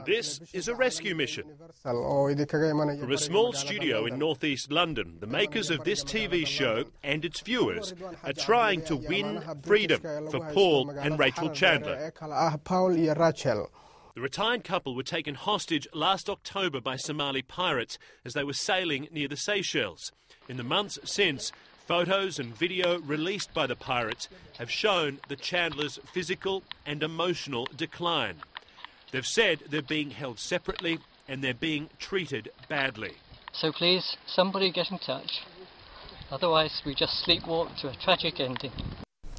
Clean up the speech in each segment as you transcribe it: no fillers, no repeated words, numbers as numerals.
This is a rescue mission. From a small studio in northeast London, the makers of this TV show and its viewers are trying to win freedom for Paul and Rachel Chandler. The retired couple were taken hostage last October by Somali pirates as they were sailing near the Seychelles. In the months since, photos and video released by the pirates have shown the Chandlers' physical and emotional decline. They've said they're being held separately and they're being treated badly. So please, somebody get in touch. Otherwise, we just sleepwalk to a tragic ending.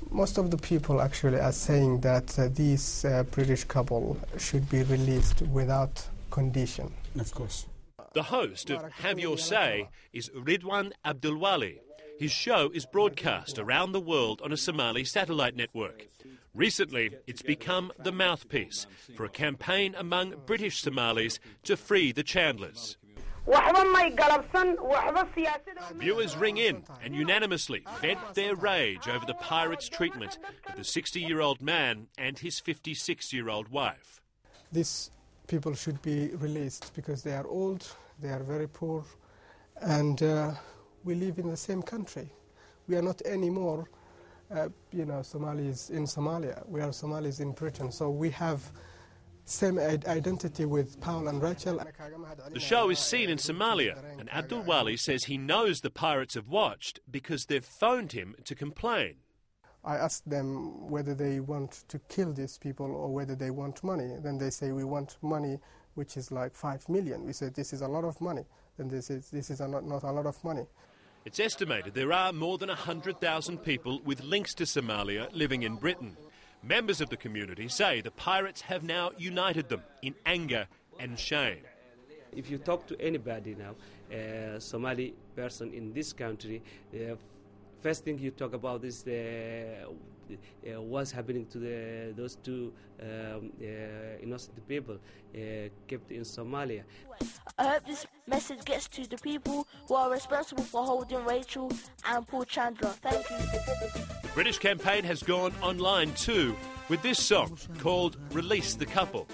Most of the people actually are saying that these British couple should be released without condition. Of course. The host of Have Your Say is Ridwaan Haji. His show is broadcast around the world on a Somali satellite network. Recently, it's become the mouthpiece for a campaign among British Somalis to free the Chandlers. Viewers ring in and unanimously vent their rage over the pirates' treatment of the 60-year-old man and his 56-year-old wife. These people should be released because they are old, they are very poor, and we live in the same country. We are not anymore, Somalis in Somalia. We are Somalis in Britain, so we have same identity with Paul and Rachel. The show is seen in Somalia, and Abdul Wali says he knows the pirates have watched because they've phoned him to complain. I asked them whether they want to kill these people or whether they want money. Then they say, we want money, which is like 5 million. We said, this is a lot of money. Then they said, this is not a lot of money. It's estimated there are more than 100,000 people with links to Somalia living in Britain. Members of the community say the pirates have now united them in anger and shame. If you talk to anybody now, Somali person in this country, first thing you talk about is what's happening to those two innocent people kept in Somalia. I hope this message gets to the people who are responsible for holding Rachel and Paul Chandler. Thank you. The British campaign has gone online too, with this song called Release the Couple.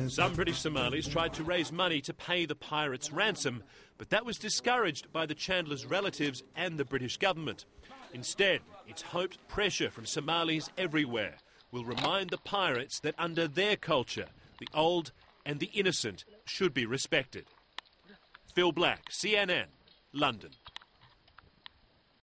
Some British Somalis tried to raise money to pay the pirates' ransom, but that was discouraged by the Chandlers' relatives and the British government. Instead, it's hoped pressure from Somalis everywhere will remind the pirates that under their culture, the old and the innocent should be respected. Phil Black, CNN, London.